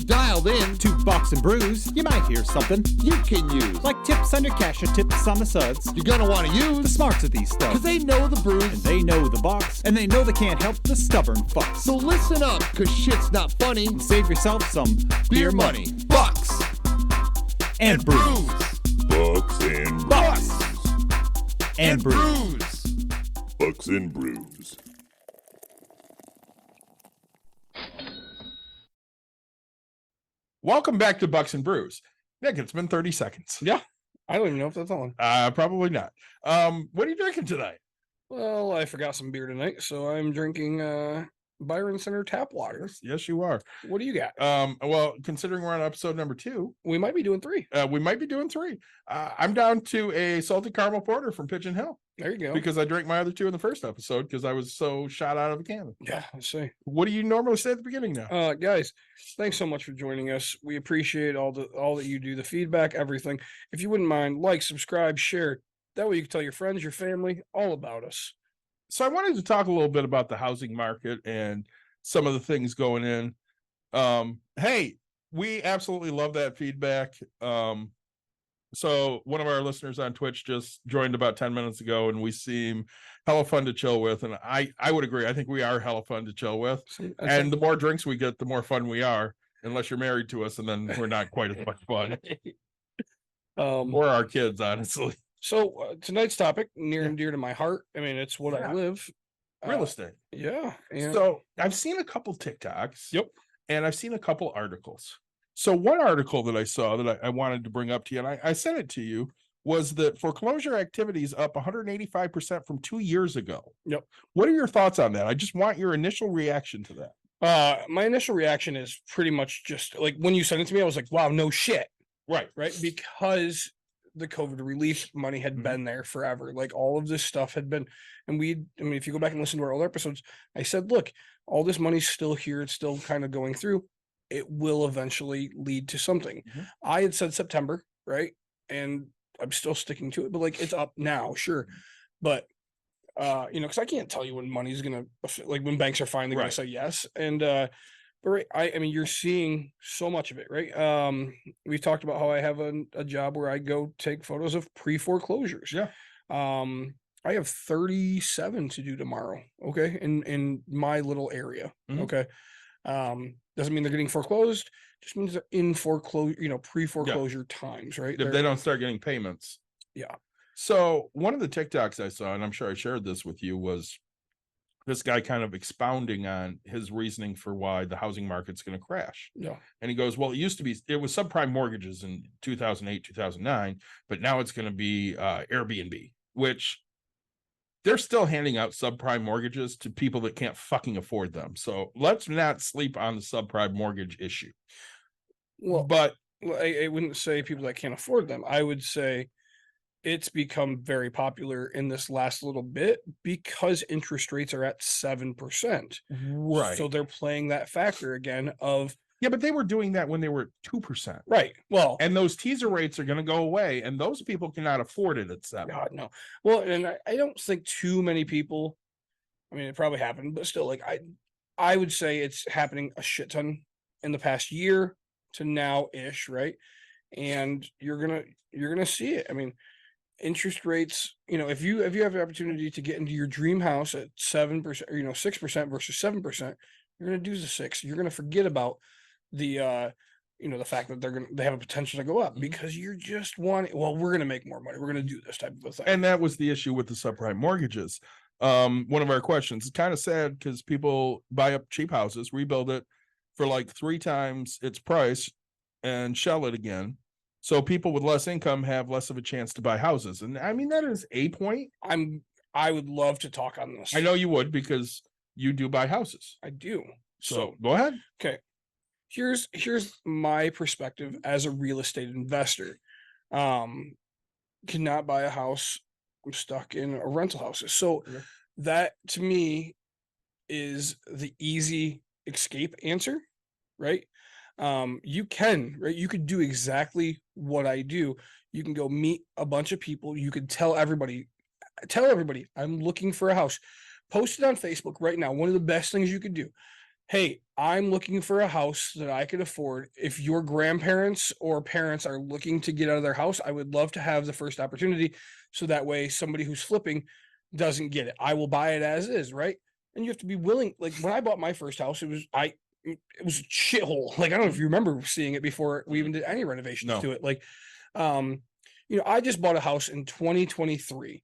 dialed in to Bucks and Brews, you might hear something you can use. like tips on your cash or tips on the suds. You're gonna want to The use smarts of these because stuff. they know the brews. And they know the Bucks, and they know they can't help the stubborn fucks. So listen up, because shit's not funny. And save yourself some Beer money. Bucks and brews. Bucks and Bucks And brews. brews. Bucks and Brews. Welcome back to Bucks and Brews. Nick, it's been 30 seconds. Yeah, I don't even know if that's on. Probably not. What are you drinking tonight? Well, I forgot some beer tonight, so I'm drinking Byron Center tap water. Yes, you are. What do you got? Well, considering we're on episode number 2, We might be doing 3. we might be doing 3. I'm down to a salted caramel porter from Pigeon Hill There you go. because I drank my other 2 in the first episode because I was so shot out of a cannon. Yeah, I see. What do you normally say at the beginning now? Guys, thanks so much for joining us. We appreciate all that you do, the feedback, everything. If you wouldn't mind, like, subscribe, share. That way you can tell your friends, your family, all about us. So I wanted to talk a little bit about the housing market and some of the things going in. Hey, we absolutely love that feedback. So one of our listeners on Twitch just joined about 10 minutes ago, and we seem hella fun to chill with. And I would agree. I think we are hella fun to chill with. And the more drinks we get, the more fun we are, unless you're married to us, and then we're not quite as much fun. Or our kids, honestly. So tonight's topic, near and dear to my heart. I mean, it's what I live. Real estate. Yeah. And So I've seen a couple TikToks. Yep. And I've seen a couple articles. So one article that I saw that I wanted to bring up to you, and I sent it to you, was that foreclosure activity is up 185% from 2 years ago. Yep. What are your thoughts on that? I just want your initial reaction to that. my initial reaction is pretty much just like when you sent it to me, I was like, wow, no shit. Right. Right. Because the COVID relief money had been there forever. Like all of this stuff had been, and if you go back and listen to our older episodes, I said, look, all this money's still here. It's still kind of going through. It will eventually lead to something. I had said September, right? And I'm still sticking to it, but like it's up now, sure. But because I can't tell you when money's gonna, like when banks are finally gonna say yes. And but right, I mean, you're seeing so much of it, right? We've talked about how I have a job where I go take photos of pre-foreclosures. Yeah. I have 37 to do tomorrow. Okay. In my little area. Okay. Doesn't mean they're getting foreclosed, just means they're in foreclosure, pre-foreclosure times, right? If they don't start getting payments. Yeah. So one of the TikToks I saw, and I'm sure I shared this with you, was this guy kind of expounding on his reasoning for why the housing market's going to crash. Yeah. And he goes, well, it was subprime mortgages in 2008, 2009, but now it's going to be Airbnb, which they're still handing out subprime mortgages to people that can't fucking afford them. So let's not sleep on the subprime mortgage issue. Well, But I wouldn't say people that can't afford them. I would say it's become very popular in this last little bit because interest rates are at 7%. right. So they're playing that factor again of, Yeah, but they were doing that when they were 2%. right. Well, And those teaser rates are going to go away, and those people cannot afford it at 7. God, no. Well, and I don't think too many people, I mean, it probably happened, but still, like I would say it's happening a shit ton in the past year to now-ish, right? And you're gonna see it. I mean, interest rates, if you have the opportunity to get into your dream house at 7%, 6% versus 7%, you're gonna do the 6. You're gonna forget about the the fact that they have a potential to go up because you're just wanting, well, we're gonna make more money. We're gonna do this type of a thing. And that was the issue with the subprime mortgages. One of our questions, it's kind of sad because people buy up cheap houses, rebuild it for like 3 times its price and shell it again. So people with less income have less of a chance to buy houses. And I mean, that is a point. I would love to talk on this. I know you would because you do buy houses. I do. So go ahead. Okay. Here's my perspective as a real estate investor. Cannot buy a house. I'm stuck in a rental house. So that to me is the easy escape answer, right? You could do exactly what I do. You can go meet a bunch of people. You could tell everybody, I'm looking for a house. Post it on Facebook right now. One of the best things you could do. hey, I'm looking for a house that I could afford. If your grandparents or parents are looking to get out of their house, I would love to have the first opportunity. So that way somebody who's flipping doesn't get it. I will buy it as is, right? And you have to be willing. Like when I bought my first house, it was a shithole. Like I don't know if you remember seeing it before we even did any renovations No. to it. Like I just bought a house in 2023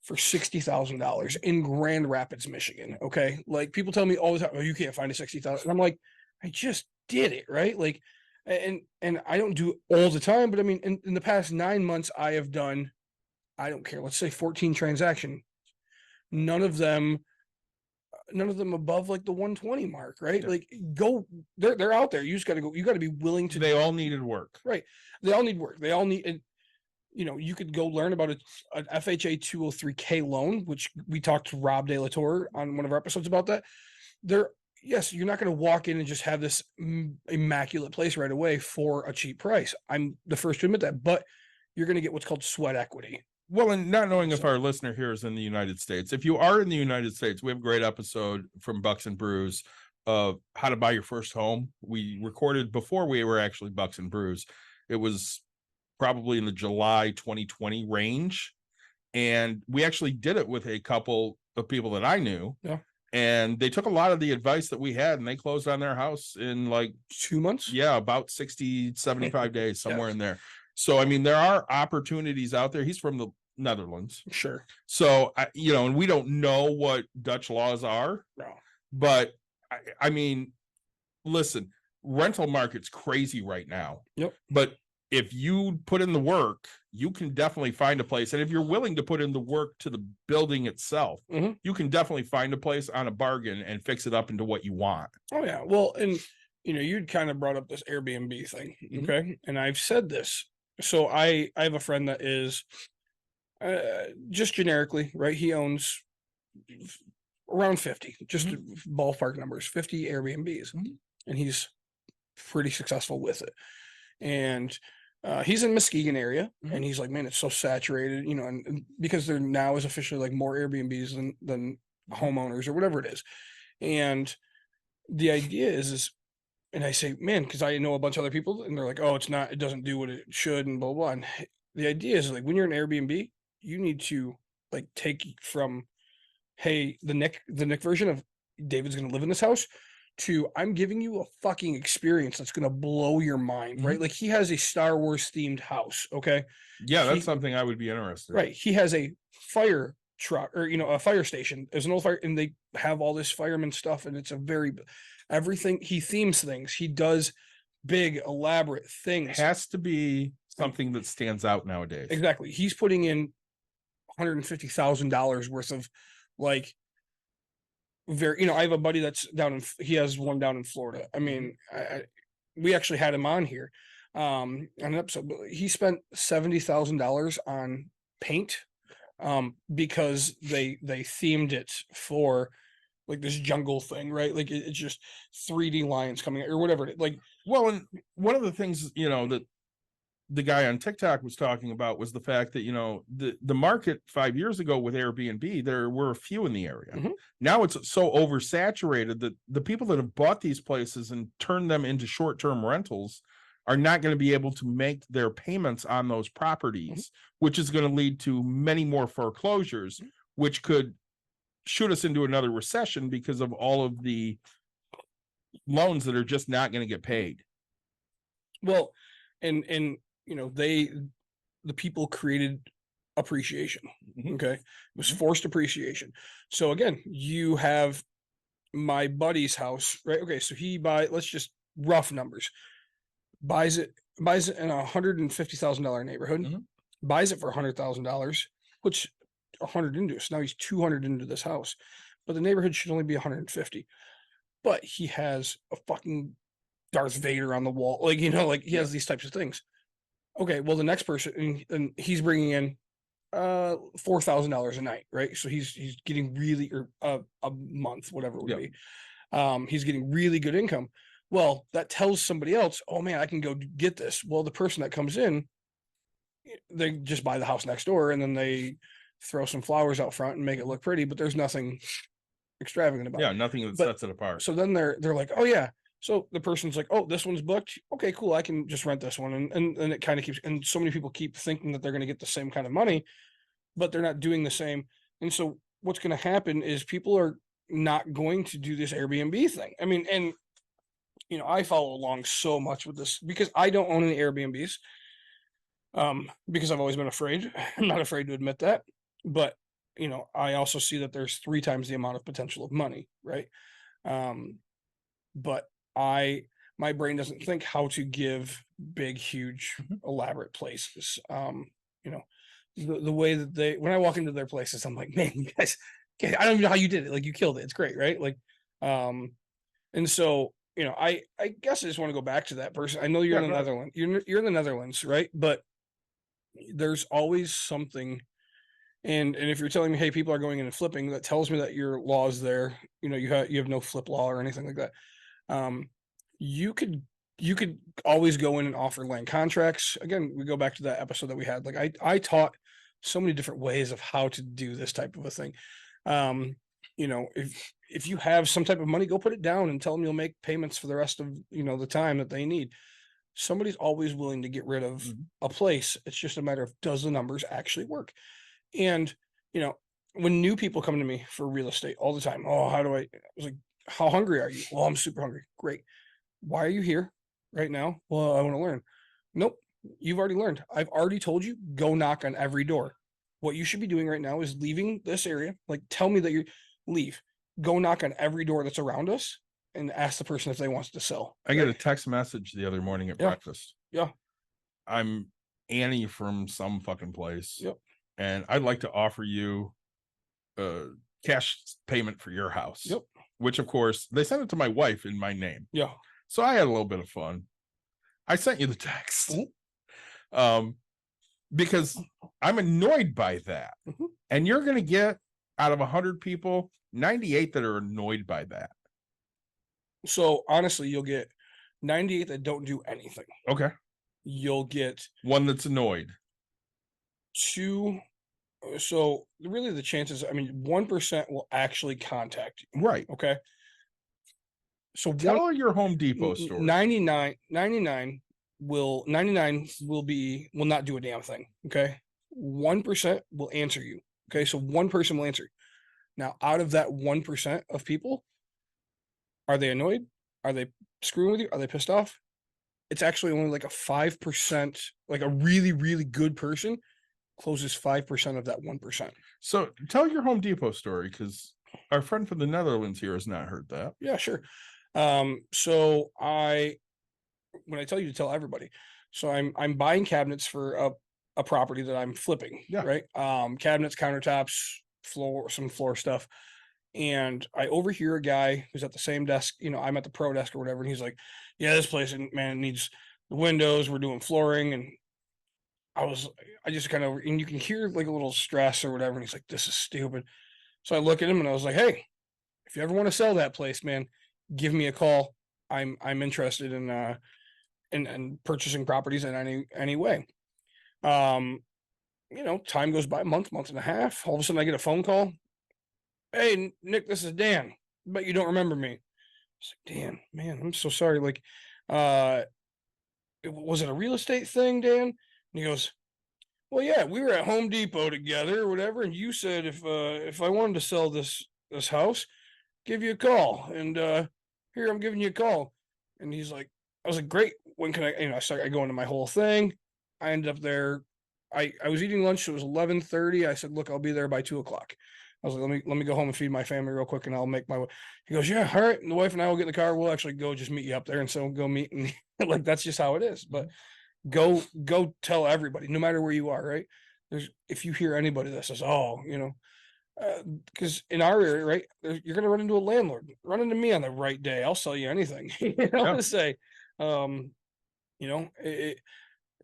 for $60,000 in Grand Rapids, Michigan. Okay. Like people tell me all the time, oh, you can't find a 60,000. I'm like, I just did it. Right. Like, and I don't do it all the time, but I mean, in the past 9 months, I have done, I don't care, let's say 14 transactions. None of them above like the 120 mark, right? Yeah. Like they're out there. You just got to go, you got to be willing to. They all needed work. Right. They all need work. They all need, and you could go learn about an FHA 203K loan, which we talked to Rob De La Torre on one of our episodes about that. Yes, you're not going to walk in and just have this immaculate place right away for a cheap price. I'm the first to admit that, but you're going to get what's called sweat equity. Well, and not knowing if our listener here is in the United States. If you are in the United States, we have a great episode from Bucks and Brews of how to buy your first home. We recorded before we were actually Bucks and Brews. It was probably in the July 2020 range. And we actually did it with a couple of people that I knew. Yeah. And they took a lot of the advice that we had and they closed on their house in like 2 months. Yeah, about 60, 75 days, somewhere in there. So, I mean, there are opportunities out there. He's from the Netherlands. Sure. So, and we don't know what Dutch laws are. No. But I mean, listen, rental market's crazy right now. Yep. But if you put in the work, you can definitely find a place. And if you're willing to put in the work to the building itself, you can definitely find a place on a bargain and fix it up into what you want. Oh, yeah. Well, and, you'd kind of brought up this Airbnb thing. Okay. And I've said this. So I have a friend that is just generically, right? He owns around 50, just ballpark numbers, 50 Airbnbs. And he's pretty successful with it. And he's in Muskegon area, and he's like, man, it's so saturated, and because there now is officially like more Airbnbs than homeowners or whatever it is. And the idea is, and I say, man, because I know a bunch of other people, and they're like, oh, it doesn't do what it should, and blah, blah. And the idea is like when you're an Airbnb, you need to like take from, hey, the Nick version of David's going to live in this house to I'm giving you a fucking experience that's going to blow your mind, right? Like he has a Star Wars themed house. Okay. Yeah. That's something I would be interested in. Right. He has a fire truck or, a fire station. There's an old fire and they have all this fireman stuff. And it's everything. He themes things. He does big, elaborate things. It has to be something that stands out nowadays. Exactly. He's putting in $150,000 worth of like, I have a buddy that's he has one down in Florida. I mean, we actually had him on here on an episode, but he spent $70,000 on paint because they themed it for like this jungle thing, right? Like it's just 3D lions coming or whatever. Like, well, and one of the things, that the guy on TikTok was talking about was the fact that, the market 5 years ago with Airbnb, there were a few in the area. Now it's so oversaturated that the people that have bought these places and turned them into short-term rentals are not going to be able to make their payments on those properties, which is going to lead to many more foreclosures, which could shoot us into another recession because of all of the loans that are just not going to get paid. Well, and the people created appreciation. Okay. It was forced appreciation. So again, you have my buddy's house, right? Okay. So let's just rough numbers, buys it in $150,000 neighborhood, buys it for $100,000, puts 100 into it. So now he's 200 into this house, but the neighborhood should only be 150, but he has a fucking Darth Vader on the wall. Like, he has these types of things. Okay, well, the next person, and he's bringing in $4,000 a night, right? So he's getting really, or a month, whatever it would be. He's getting really good income. Well, that tells somebody else, oh man, I can go get this. Well, the person that comes in, they just buy the house next door, and then they throw some flowers out front and make it look pretty, but there's nothing extravagant about. Yeah, nothing that But- sets it apart. So then they're like, oh yeah. So the person's like, oh, this one's booked. Okay, cool. I can just rent this one. And it kind of keeps, and so many people keep thinking that they're going to get the same kind of money, but they're not doing the same. And so what's going to happen is people are not going to do this Airbnb thing. I mean, and I follow along so much with this because I don't own any Airbnbs. Because I've always been afraid. I'm not afraid to admit that. But I also see that there's 3 times the amount of potential of money, right? But my brain doesn't think how to give big, huge, elaborate places. The way that when I walk into their places, I'm like, man, you guys, I don't even know how you did it. Like, you killed it. It's great, right? Like, and so I guess I just want to go back to that person. I know you're in the Netherlands. You're in the Netherlands, right? But there's always something. And if you're telling me, hey, people are going in and flipping, that tells me that your law is there. You have no flip law or anything like that. You could always go in and offer land contracts. Again, we go back to that episode that we had. Like I taught so many different ways of how to do this type of a thing. If you have some type of money, go put it down and tell them you'll make payments for the rest of the time that they need. Somebody's always willing to get rid of a place. It's just a matter of, does the numbers actually work? And when new people come to me for real estate all the time, oh, I was like, how hungry are you? Well, I'm super hungry. Great. Why are you here right now? Well, I want to learn. Nope. You've already learned. I've already told you, go knock on every door. What you should be doing right now is leaving this area. Like, tell me that you leave. Go knock on every door that's around us and ask the person if they wants to sell. I get a text message the other morning at breakfast. Yeah. I'm Annie from some fucking place. Yep. And I'd like to offer you cash payment for your house. Yep. Which, of course, they sent it to my wife in my name. Yeah. So I had a little bit of fun. I sent you the text. Because I'm annoyed by that. And you're going to get, out of 100 people, 98 that are annoyed by that. So honestly, you'll get 98 that don't do anything. Okay. You'll get one that's annoyed. 2. So really the chances, 1% will actually contact you. Right. Okay. So tell your Home Depot story. 99 will not do a damn thing. Okay. 1% will answer you. Okay. So one person will answer you. Now, out of that 1% of people, are they annoyed? Are they screwing with you? Are they pissed off? It's actually only like a 5%, like a really, really good person closes 5% of that 1%. So tell your Home Depot story, because our friend from the Netherlands here has not heard that. Yeah, sure. So when I tell you to tell everybody, so I'm buying cabinets for a property that I'm flipping. Yeah. Right. Cabinets, countertops, some floor stuff. And I overhear a guy who's at the same desk, I'm at the pro desk or whatever. And he's like, yeah, this place, man, needs the windows. We're doing flooring. And I just kind of, and you can hear like a little stress or whatever. And he's like, this is stupid. So I look at him and I was like, hey, if you ever want to sell that place, man, give me a call. I'm interested in purchasing properties in any way. Time goes by, month and a half. All of a sudden I get a phone call. Hey, Nick, this is Dan. But you don't remember me. It's like, Dan, man, I'm so sorry. Like, was it a real estate thing, Dan? And he goes, well, yeah, we were at Home Depot together or whatever. And you said, if I wanted to sell this house, give you a call. And, here, I'm giving you a call. And he's like, I was like, great. When can I go into my whole thing. I ended up there. I was eating lunch. It was 11:30. I said, look, I'll be there by 2:00. I was like, let me go home and feed my family real quick and I'll make my way. He goes, yeah, all right. And the wife and I will get in the car. We'll actually go just meet you up there. And so go meet. And like, that's just how it is. But go tell everybody, no matter where you are, right? If you hear anybody that says, because in our area, right, you're going to run into a landlord. Run into me on the right day. I'll sell you anything. To say, it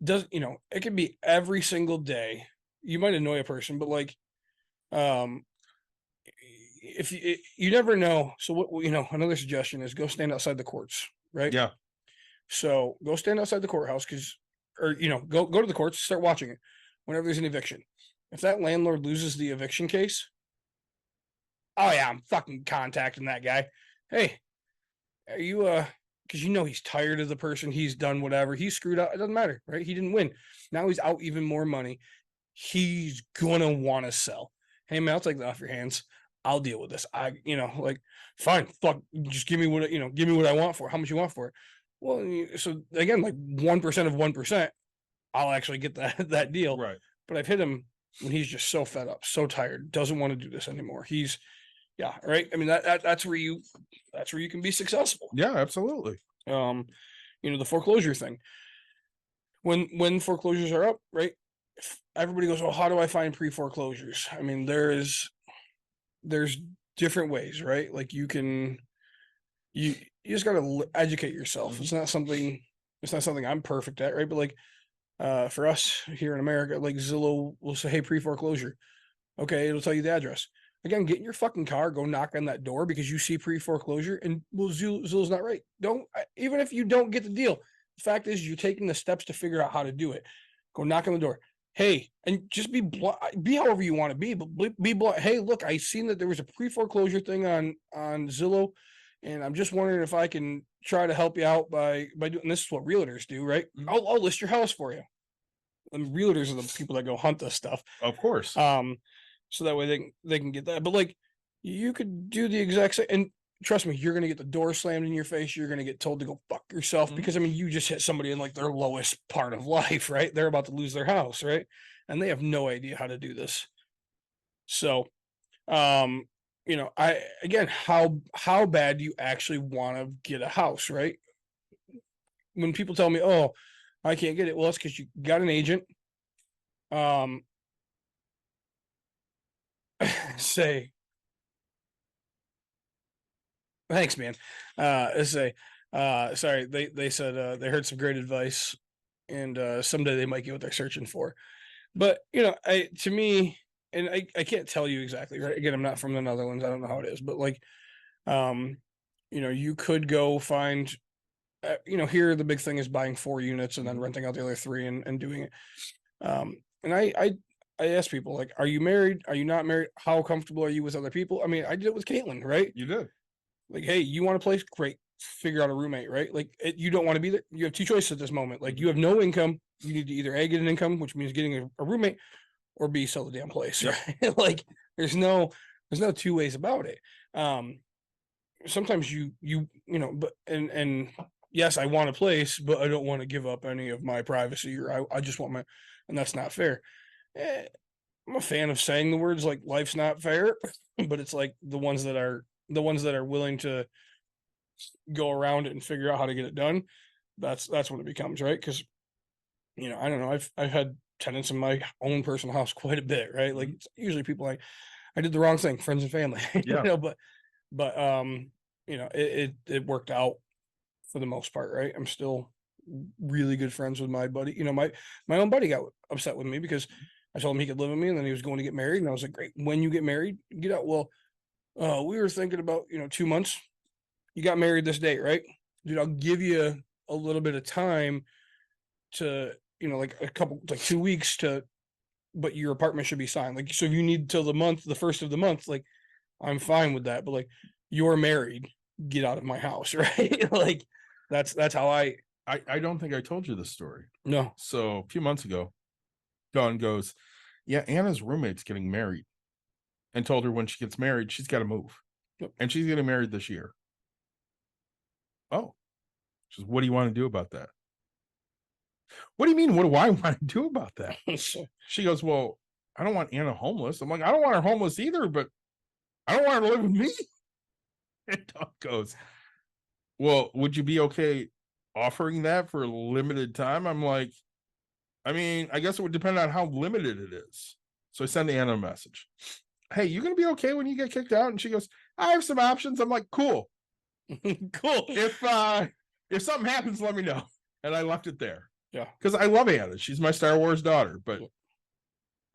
does, it can be every single day. You might annoy a person, but like, if you never know. So what, another suggestion is go stand outside the courts, right? Yeah. So go stand outside the courthouse go to the courts, start watching it whenever there's an eviction. If that landlord loses the eviction case, Oh yeah, I'm fucking contacting that guy. Hey, are you because you know he's tired of the person, he's done whatever, he screwed up. It doesn't matter, right? He didn't win. Now he's out even more money. He's gonna want to sell. Hey man, I'll take that off your hands. I'll deal with this. Like, fine, fuck, just give me what give me what I want for it. How much you want for it? Well, so again, like 1% of 1%, I'll actually get that deal. Right. But I've hit him when he's just so fed up, so tired, doesn't want to do this anymore. He's right. I mean that's where you can be successful. Yeah, absolutely. The foreclosure thing. When foreclosures are up, right? Everybody goes, "Oh, how do I find pre-foreclosures?" I mean, there's different ways, right? Like you just got to educate yourself. It's not something I'm perfect at, right? But like for us here in America, like Zillow will say, "Hey, pre-foreclosure." Okay, it'll tell you the address. Again, get in your fucking car, go knock on that door because you see pre-foreclosure, and Zillow's not right. Don't Even if you don't get the deal, the fact is you're taking the steps to figure out how to do it. Go knock on the door. Hey, and just be blunt, be however you want to be, but be blunt. Hey, look, I seen that there was a pre-foreclosure thing on Zillow, and I'm just wondering if I can try to help you out by doing this. Is what realtors do, right? I'll list your house for you. And realtors are the people that go hunt this stuff. Of course. So that way they can get that. But like you could do the exact same, and trust me, you're gonna get the door slammed in your face. You're gonna get told to go fuck yourself because I mean you just hit somebody in like their lowest part of life, right? They're about to lose their house, right? And they have no idea how to do this. So I again how bad do you actually want to get a house, right? When people tell me, "Oh, I can't get it," well, that's because you got an agent. Say thanks, man. Sorry, they said they heard some great advice, and someday they might get what they're searching for. But to me, and I can't tell you exactly, right? Again, I'm not from the Netherlands. I don't know how it is, but like, you could go find, here the big thing is buying 4 units and then renting out the other 3 and doing it. And I ask people, like, are you married? Are you not married? How comfortable are you with other people? I mean, I did it with Caitlin, right? You did. Like, hey, you want a place? Great. Figure out a roommate, right? Like, you don't want to be there. You have 2 choices at this moment. Like, you have no income. You need to either A, get an income, which means getting a roommate, or B, sell the damn place, right? Like, there's no 2 ways about it. Sometimes but and yes, I want a place, but I don't want to give up any of my privacy, or I just want and that's not fair. I'm a fan of saying the words like life's not fair, but it's like the ones that are willing to go around it and figure out how to get it done. That's when it becomes right. Cause I don't know. I've had tenants in my own personal house quite a bit, right? Like usually people like I did the wrong thing, friends and family, Yeah. but it worked out for the most part, right? I'm still really good friends with my buddy. My own buddy got upset with me because I told him he could live with me, and then he was going to get married, and I was like, "Great, when you get married, get out." Well, we were thinking about 2 months. You got married this date, right? Dude, I'll give you a little bit of time to like a couple, like 2 weeks but your apartment should be signed. Like, so if you need till the first of the month, like I'm fine with that. But like you're married, get out of my house, right? Like that's how I don't think I told you this story. no. So a few months ago, Dawn goes, "Yeah, Anna's roommate's getting married," and told her when she gets married, she's got to move. Yep. And she's getting married this year. Oh, she says, "What do you want to do about that?" What do you mean? What do I want to do about that? She goes, "Well, I don't want Anna homeless." I'm like, "I don't want her homeless either, but I don't want her to live with me." And Dawn goes, "Well, would you be okay offering that for a limited time?" I'm like, I mean, I guess it would depend on how limited it is. So I send Anna a message. "Hey, you gonna be okay when you get kicked out?" And she goes, "I have some options." I'm like, "Cool." Cool. If something happens, let me know. And I left it there. Yeah. Because I love Anna. She's my Star Wars daughter, but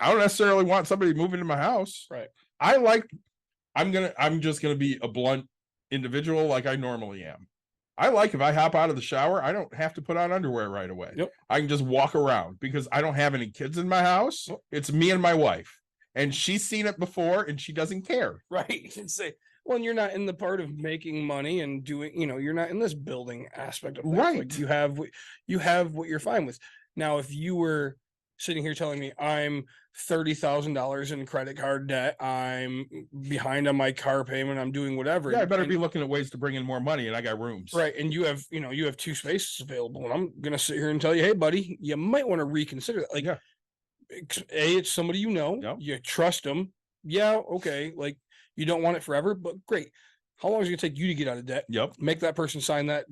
I don't necessarily want somebody moving into my house. Right. I'm just gonna be a blunt individual like I normally am. I like if I hop out of the shower, I don't have to put on underwear right away. Yep. I can just walk around because I don't have any kids in my house. Yep. It's me and my wife. and she's seen it before and she doesn't care. Right. And say, well, and you're not in the part of making money and doing, you're not in this building aspect of things. Right. Like you have what you're fine with. Now, if you were sitting here telling me I'm $30,000 in credit card debt, I'm behind on my car payment, I'm doing whatever. Yeah, I better and, be looking at ways to bring in more money, and I got rooms. right. And you have 2 spaces available, and I'm gonna sit here and tell you, hey, buddy, you might want to reconsider that. Like, Yeah. it's somebody Yep. you trust them. Yeah, okay. Like, you don't want it forever, but great. How long is it gonna take you to get out of debt? Yep. Make that person sign that,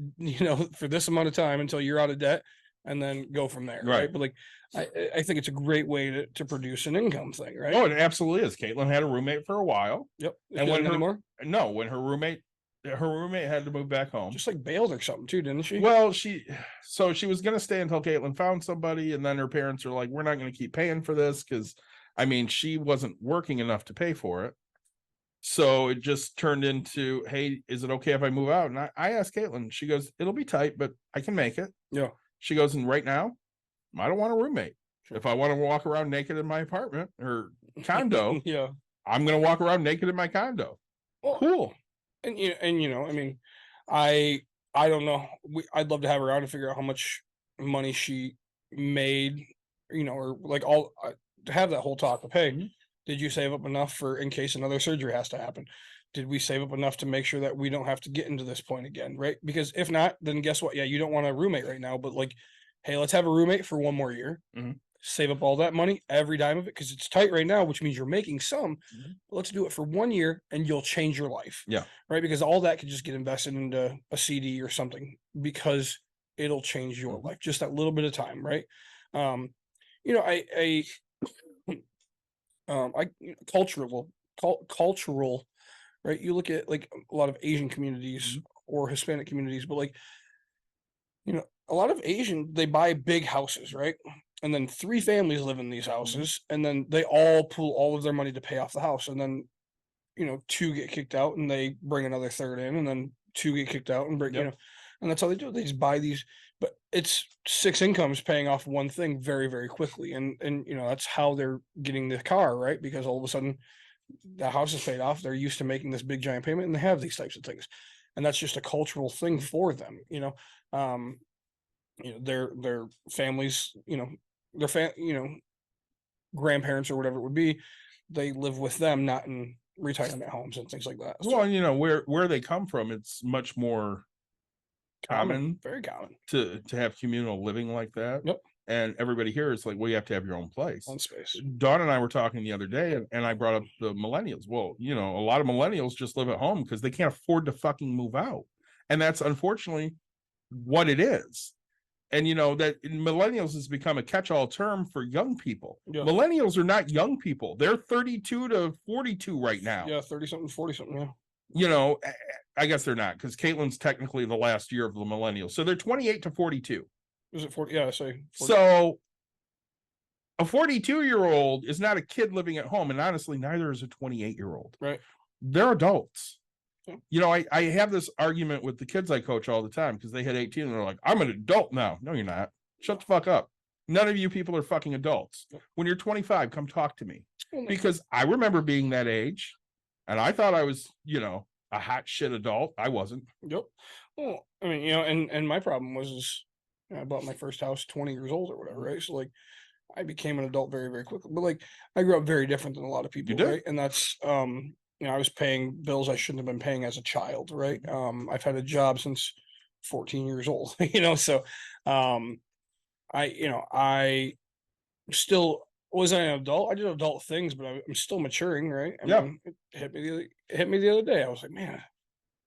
for this amount of time until you're out of debt, and then go from there. Right. But like, I think it's a great way to produce an income thing, right? Oh, it absolutely is. Caitlin had a roommate for a while. Yep. And when anymore, when her roommate had to move back home. just like bailed or something too, didn't she? Well, she was going to stay until Caitlin found somebody, and then her parents are like, we're not going to keep paying for this because, I mean, she wasn't working enough to pay for it. So it just turned into, hey, is it okay if I move out? And I asked Caitlin, she goes, it'll be tight, but I can make it. Yeah. She goes, and right now, I don't want a roommate. Sure. If I want to walk around naked in my apartment or condo, Yeah. I'm going to walk around naked in my condo. Well, Cool. And I mean, I don't know. I'd love to have her on to figure out how much money she made, or like to have that whole talk of, hey, Mhm. did you save up enough for in case another surgery has to happen? Did we save up enough to make sure that we don't have to get into this point again, right? Because if not, then guess what? Yeah, you don't want a roommate right now, but like, hey, let's have a roommate for 1 more year. Mhm. Save up all that money, every dime of it, because it's tight right now, which means you're making some. Mhm. But let's do it for 1 year, and you'll change your life. Yeah. Right, because all that could just get invested into a CD or something, because it'll change your Mhm. life. Just that little bit of time, right? Cultural, right? You look at like a lot of Asian communities or Hispanic communities, but like, a lot of Asian, they buy big houses, right? And then 3 families live in these houses, and then they all pool all of their money to pay off the house. And then, 2 get kicked out and they bring another third in, and then 2 get kicked out and bring, Yep. and that's how they do it. They just buy these, but it's 6 incomes paying off one thing very, very quickly. And that's how they're getting the car, right? Because all of a sudden the house is paid off. They're used to making this big giant payment, and they have these types of things. And that's just a cultural thing for them, their families, grandparents or whatever it would be, they live with them, not in retirement homes and things like that. So, Well, where they come from, it's much more common very common. to have communal living like that. Yep. And everybody here is like, well, you have to have your own place. On space. Dawn and I were talking the other day, and I brought up the millennials. Well, a lot of millennials just live at home because they can't afford to fucking move out. And that's unfortunately what it is. And that millennials has become a catch-all term for young people. Yeah. Millennials are not young people. They're 32 to 42 right now. Yeah, 30 something, 40 something. Yeah. I guess they're not, because Caitlin's technically the last year of the millennials. So they're 28 to 42. Is it 40? Yeah, I say 40. So a 42-year-old is not a kid living at home. And honestly, neither is a 28-year-old. Right. They're adults. Yeah. I have this argument with the kids I coach all the time, because they hit 18 and they're like, I'm an adult now. No, you're not. Shut the fuck up. None of you people are fucking adults. When you're 25, come talk to me. Because I remember being that age, and I thought I was, a hot shit adult. I wasn't. Yep. Well, I mean, and my problem was I bought my first house 20 years old or whatever, right? So like, I became an adult very, very quickly. But like, I grew up very different than a lot of people, did. right? And that's I was paying bills I shouldn't have been paying as a child, right? I've had a job since 14 years old, so I still wasn't an adult. I did adult things, but I'm still maturing, right? I mean, it hit me the other day. I was like, man,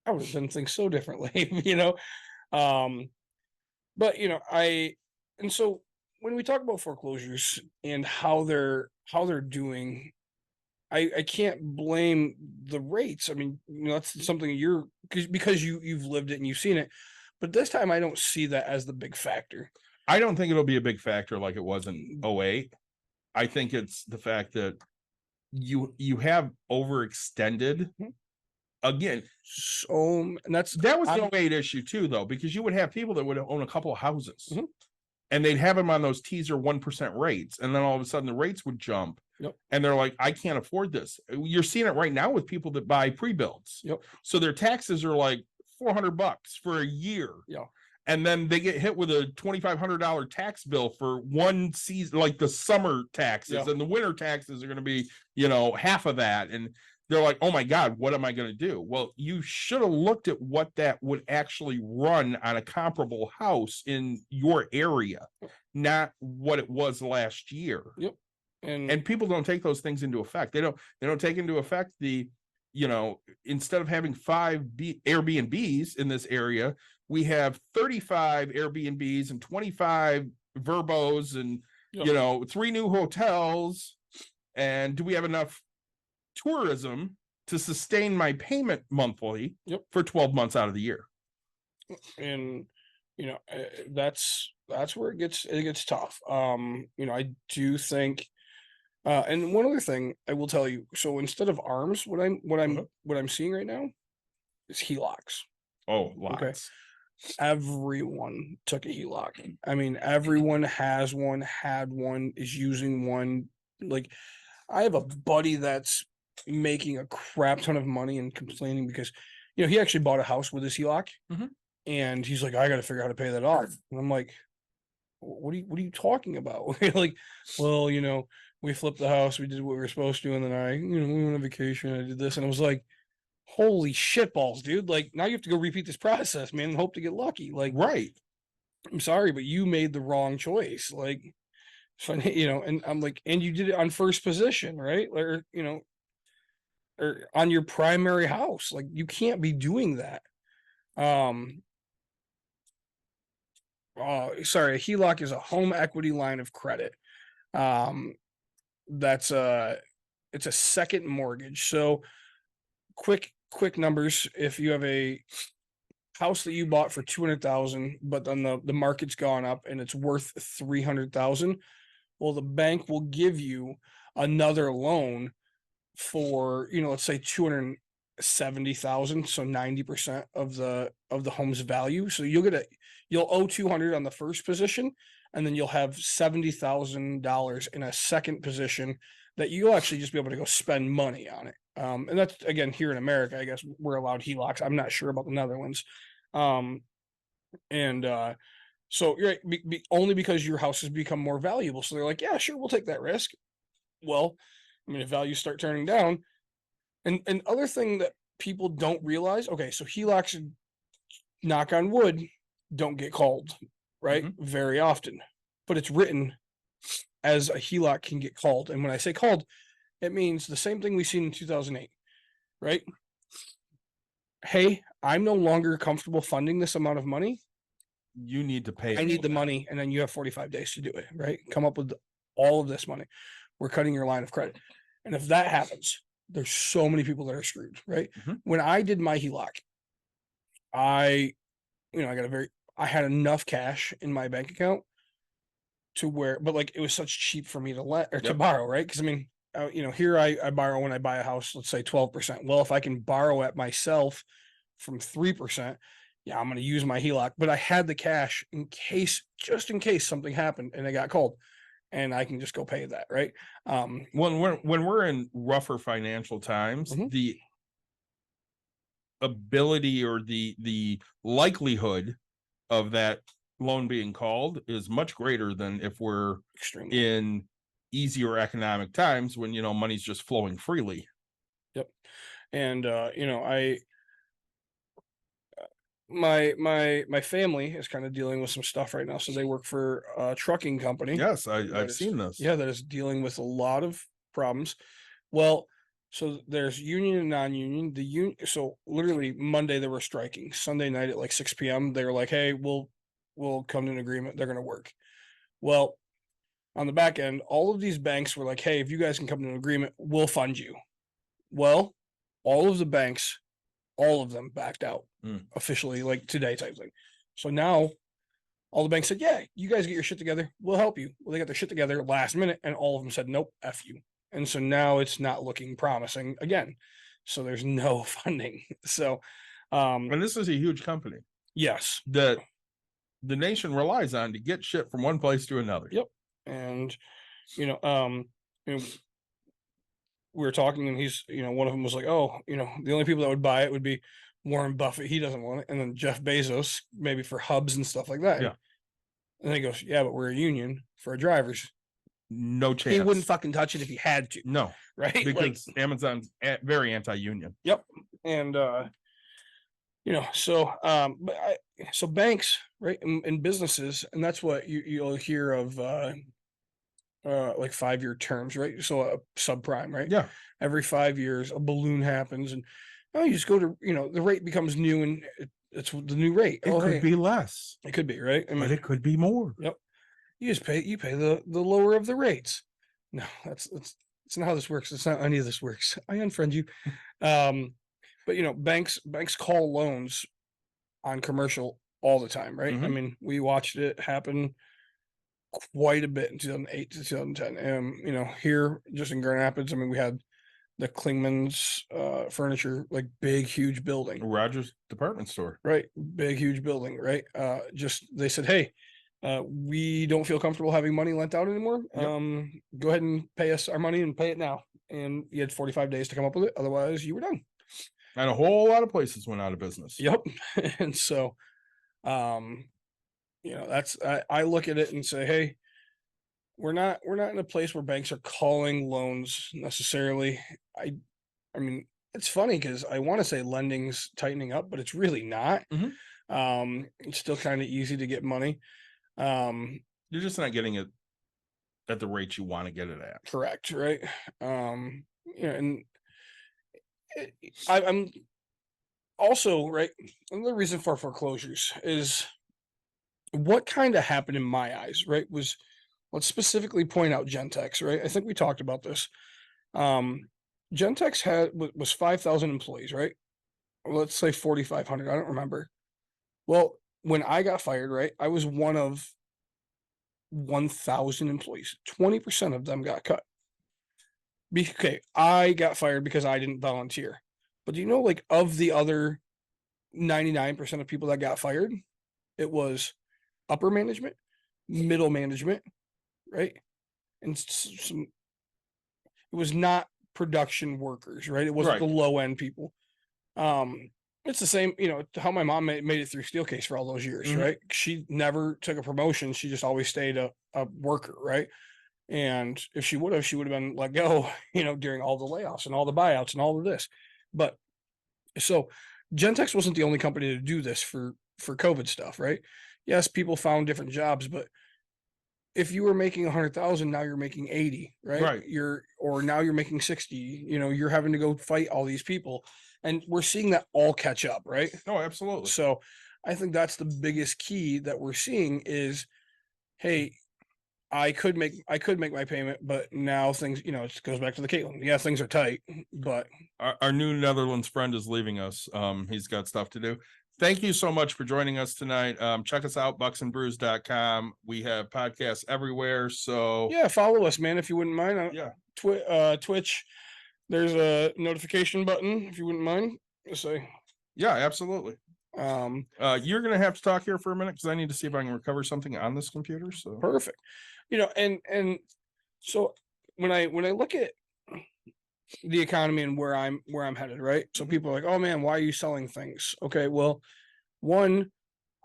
I would have done things so differently, but and so when we talk about foreclosures and how they're doing, I can't blame the rates. I mean, that's something because you've lived it and you've seen it, but this time I don't see that as the big factor. I don't think it'll be a big factor like it was in 08. I think it's the fact that you have overextended again. So, and that was an 08 issue too, though, because you would have people that would own a couple of houses, Mhm. and they'd have them on those teaser 1% rates, and then all of a sudden the rates would jump, Yep. And they're like, I can't afford this. You're seeing it right now with people that buy pre-builds. Yep. So their taxes are like $400 for a year. Yeah. And then they get hit with a $2,500 tax bill for one season, like the summer taxes, Yeah. and the winter taxes are going to be, half of that. And they're like, oh my God, what am I going to do? Well, you should have looked at what that would actually run on a comparable house in your area, not what it was last year. Yep. And people don't take those things into effect. They don't take into effect the, instead of having 5 Airbnbs in this area, we have 35 Airbnbs and 25 Verbos and, Yep. 3 new hotels. And do we have enough tourism to sustain my payment monthly for 12 months out of the year? And that's where it gets tough. I do think and one other thing I will tell you, so instead of arms, what I'm seeing right now is HELOCs. Oh, lots. Everyone took a HELOC. I mean, everyone has one, had one, is using one. Like, I have a buddy that's making a crap ton of money and complaining because, he actually bought a house with his HELOC, and he's like, I got to figure out how to pay that off. And I'm like, what are you talking about? Like, well, we flipped the house, we did what we were supposed to, and then we went on vacation, I did this, and I was like, holy shit balls, dude. Like, now you have to go repeat this process, man, and hope to get lucky. Like, right. I'm sorry, but you made the wrong choice. Like, and I'm like, and you did it on first position, right? Or, or on your primary house. Like, you can't be doing that. Sorry, a HELOC is a home equity line of credit. It's a second mortgage. So quick numbers. If you have a house that you bought for 200,000, but then the market's gone up and it's worth 300,000, well, the bank will give you another loan for, let's say 270,000, so 90% of the home's value. So you'll owe 200 on the first position, and then you'll have $70,000 in a second position that you'll actually just be able to go spend money on it. And that's, again, here in America, I guess we're allowed HELOCs. I'm not sure about the Netherlands. So you're right, only because your house has become more valuable. So they're like, yeah, sure, we'll take that risk. Well, I mean, if values start turning down, and other thing that people don't realize, okay, so HELOCs, knock on wood, don't get called, right? Very often, but it's written as a HELOC can get called. And when I say called, it means the same thing we seen in 2008, right? Hey, I'm no longer comfortable funding this amount of money. You need to pay. I need the money, and then you have 45 days to do it, right? Come up with all of this money. We're cutting your line of credit. And if that happens, there's so many people that are screwed, right? When I did my HELOC, I had enough cash in my bank account to where, but like, it was such cheap for me to to borrow, right? Because I mean, here I borrow when I buy a house, let's say 12%. Well, if I can borrow at myself from 3%, yeah, I'm going to use my HELOC. But I had the cash just in case something happened and I got called, and I can just go pay that, right? When we're in rougher financial times, the ability or the likelihood of that loan being called is much greater than if we're in easier economic times when money's just flowing freely. Yep. And my family is kind of dealing with some stuff right now. So they work for a trucking company. Yes, I've seen this. Yeah, that is dealing with a lot of problems. Well, so there's union and non-union. So literally Monday they were striking. Sunday night at like 6 p.m. they were like, hey, we'll come to an agreement. They're going to work. Well, on the back end, all of these banks were like, hey, if you guys can come to an agreement, we'll fund you. Well, all of the banks, all of them backed out officially, like today type thing. So now all the banks said, yeah, you guys get your shit together. We'll help you. Well, they got their shit together last minute, and all of them said, nope, F you. And so now it's not looking promising again. So there's no funding. So, and this is a huge company. Yes. That the nation relies on to get shit from one place to another. Yep. And, we were talking, and he's, one of them was like, oh, the only people that would buy it would be Warren Buffett. He doesn't want it. And then Jeff Bezos, maybe for hubs and stuff like that. Yeah. And then he goes, yeah, but we're a union for our drivers. No chance. He wouldn't fucking touch it if he had to. No, Right. because Amazon's very anti-union. Yep. And, so banks, right, and businesses, and that's what you'll hear of, like 5-year terms, right? So a subprime, right? Yeah. Every 5 years, a balloon happens, and you just go to, the rate becomes new, and it's the new rate. It could be less. It could be, right? But it could be more. Yep. You pay the lower of the rates. No, that's not how this works. It's not any of this works. I unfriend you. But banks call loans on commercial all the time, right? I mean, we watched it happen quite a bit in 2008 to 2010. Here just in Grand Rapids, I mean, we had the Klingman's furniture, like big, huge building. Rogers department store. Right. Big, huge building, right? They said, hey, we don't feel comfortable having money lent out anymore. Yep. Go ahead and pay us our money and pay it now. And you had 45 days to come up with it. Otherwise, you were done. And a whole lot of places went out of business. Yep. And so, that's, I look at it and say, hey, we're not in a place where banks are calling loans necessarily. I mean, it's funny because I want to say lending's tightening up, but it's really not. It's still kind of easy to get money. You're just not getting it at the rate you want to get it at. Correct, right? And I'm also, right, another reason for foreclosures is what kind of happened in my eyes, right, was, let's specifically point out Gentex, right? I think we talked about this. Gentex was 5,000 employees, right? Let's say 4,500. I don't remember. Well, when I got fired, right, I was one of 1,000 employees. 20% of them got cut. Okay, I got fired because I didn't volunteer. But do you know, like, of the other 99% of people that got fired, it was upper management, middle management, right? And it was not production workers, right? It wasn't the low end people. It's the same, how my mom made it through Steelcase for all those years, right? She never took a promotion. She just always stayed a worker, right? And if she would have been let go, during all the layoffs and all the buyouts and all of this. But so Gentex wasn't the only company to do this for COVID stuff, right? Yes, people found different jobs, but if you were making 100,000, now you're making 80, right? Right. Now you're making 60, you're having to go fight all these people. And we're seeing that all catch up, right? Oh, absolutely. So I think that's the biggest key that we're seeing is, hey, I could make my payment, but now things, it goes back to the Caitlin. Yeah, things are tight, but our new Netherlands friend is leaving us. He's got stuff to do. Thank you so much for joining us tonight. Check us out, bucksandbrews.com. We have podcasts everywhere. So yeah, follow us, man, if you wouldn't mind. Yeah. Twitch. There's a notification button if you wouldn't mind. Just say. Yeah, absolutely. You're gonna have to talk here for a minute because I need to see if I can recover something on this computer. So perfect. And so when I look at the economy and where I'm headed, right? So people are like, oh man, why are you selling things? Okay, well, one,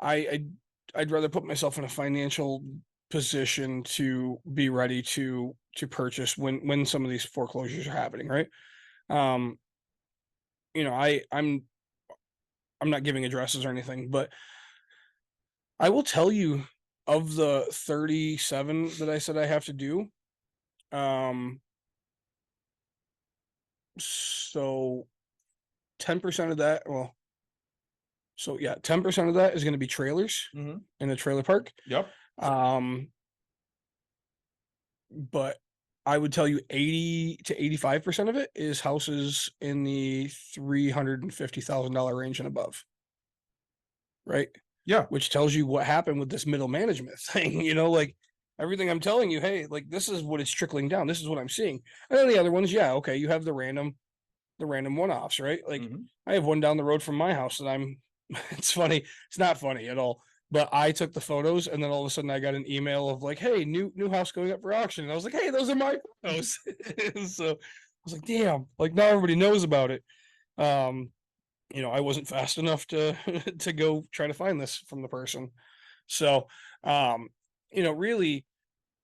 I'd rather put myself in a financial position to be ready to purchase when some of these foreclosures are happening, right? I'm not giving addresses or anything, but I will tell you, of the 37 that I said I have to do, so 10% of that, 10% of that is going to be trailers in a trailer park. Yep. But I would tell you 80 to 85% of it is houses in the $350,000 range and above. Right? Yeah. Which tells you what happened with this middle management thing, like everything I'm telling you, hey, like this is what it's trickling down. This is what I'm seeing. And then the other ones, yeah, okay, you have the random one-offs, right? Like I have one down the road from my house that it's funny. It's not funny at all. But I took the photos, and then all of a sudden I got an email of like, hey, new house going up for auction. And I was like, hey, those are my photos. So was like, damn, like now everybody knows about it. I wasn't fast enough to to go try to find this from the person. So, really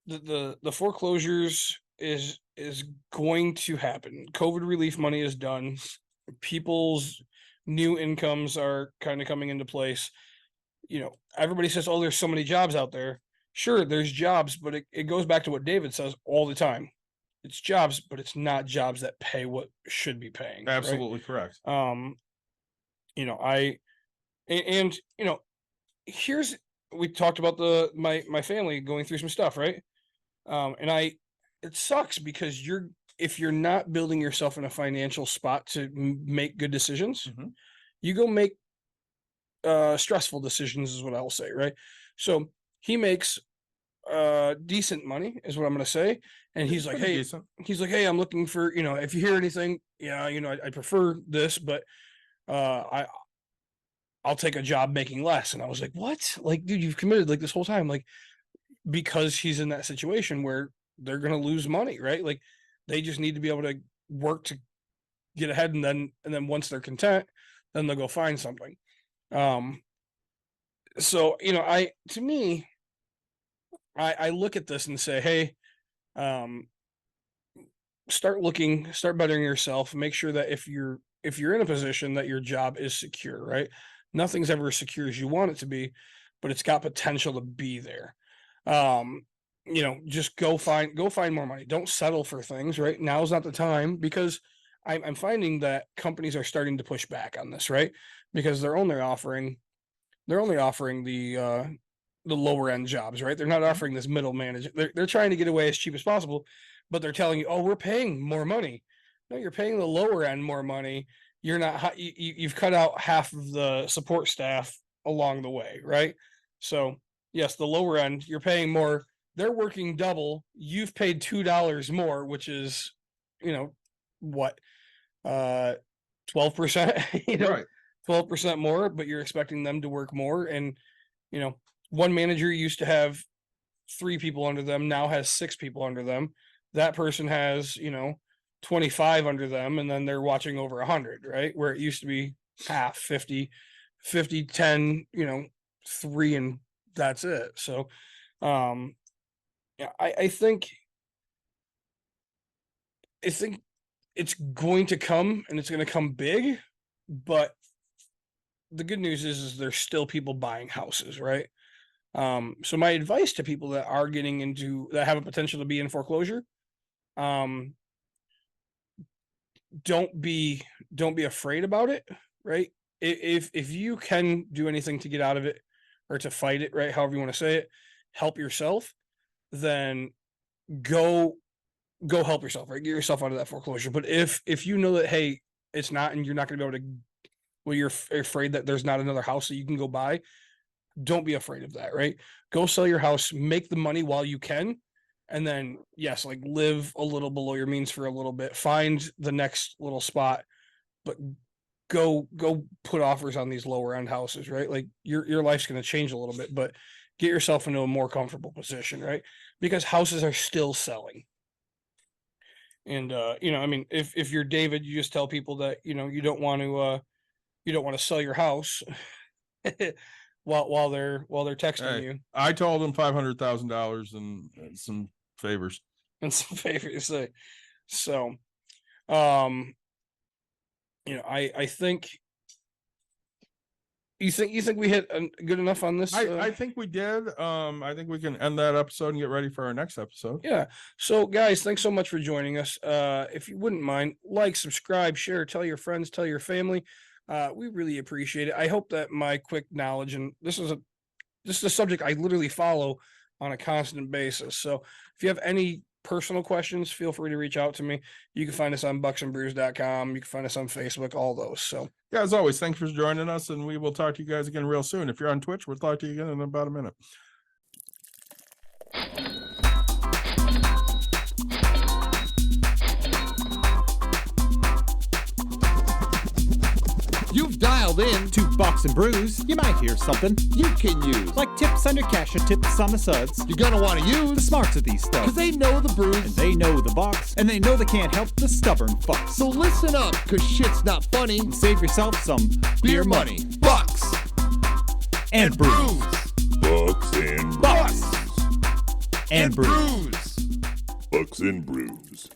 the foreclosures is going to happen. COVID relief money is done. People's new incomes are kind of coming into place. Everybody says, oh, there's so many jobs out there. Sure, there's jobs, but it goes back to what David says all the time. It's jobs, but it's not jobs that pay what should be paying. Right? Absolutely correct. Here's, we talked about my family going through some stuff, right? It sucks because if you're not building yourself in a financial spot to make good decisions, you go make stressful decisions is what I'll say, right? So he makes decent money is what I'm gonna say. And he's like, hey, Decent. I'm looking for, if you hear anything, I prefer this, but I'll take a job making less. And I was like, what? Like, dude, you've committed like this whole time, like, because he's in that situation where they're gonna lose money, right? Like they just need to be able to work to get ahead, and then once they're content, then they'll go find something. So I look at this and say, hey, start bettering yourself, make sure that if you're in a position that your job is secure, right? Nothing's ever as secure as you want it to be, but it's got potential to be there. Just go find more money. Don't settle for things, right? Now's not the time, because I'm finding that companies are starting to push back on this, right? Because they're only offering the lower end jobs, right? They're not offering this middle manage. They're trying to get away as cheap as possible, but they're telling you, oh, we're paying more money. No, you're paying the lower end more money. You're not, you've cut out half of the support staff along the way, right? So yes, the lower end, you're paying more. They're working double. You've paid $2 more, which is, what, 12%, Right. 12% more, but you're expecting them to work more. And, one manager used to have 3 people under them, now has 6 people under them. That person has, 25 under them, and then they're watching over 100, right? Where it used to be half, 50, 10, 3, and that's it. So, I think it's going to come, and it's going to come big, but the good news is there's still people buying houses, right? So my advice to people that are getting into, that have a potential to be in foreclosure, don't be afraid about it, right? If you can do anything to get out of it or to fight it, right, however you want to say it, help yourself, then go help yourself, right? Get yourself out of that foreclosure. But if you know that, hey, it's not, and you're not going to be able to, well, you're afraid that there's not another house that you can go buy, don't be afraid of that, right? Go sell your house, make the money while you can, and then yes, like live a little below your means for a little bit, find the next little spot, but go put offers on these lower end houses, right? Like your life's going to change a little bit, but get yourself into a more comfortable position, right? Because houses are still selling. And if you're David, you just tell people that you don't want to sell your house while they're texting you. I told them $500,000 and some favors. And some favors. So, I think. You think we hit good enough on this? I think we did. I think we can end that episode and get ready for our next episode. Yeah. So guys, thanks so much for joining us. If you wouldn't mind, like, subscribe, share, tell your friends, tell your family. We really appreciate it. I hope that my quick knowledge, and this is a subject I literally follow on a constant basis. So if you have any personal questions, feel free to reach out to me. You can find us on bucksandbrews.com. You can find us on Facebook, all those. So yeah, as always, thanks for joining us, and we will talk to you guys again real soon. If you're on Twitch, we'll talk to you again in about a minute. You've dialed dialed in. To Bucks and Brews, you might hear something You can use. like tips on your cash or tips on the suds. You're gonna want to The use. smarts of these stuff. Cause they know the And brews. they know the Bucks, and they know they can't help the stubborn fucks. So listen up, cause shit's not funny. Save yourself some Beer money. Bucks. and brews. Bucks and Bucks brews. and brews. Brews. Bucks and brews.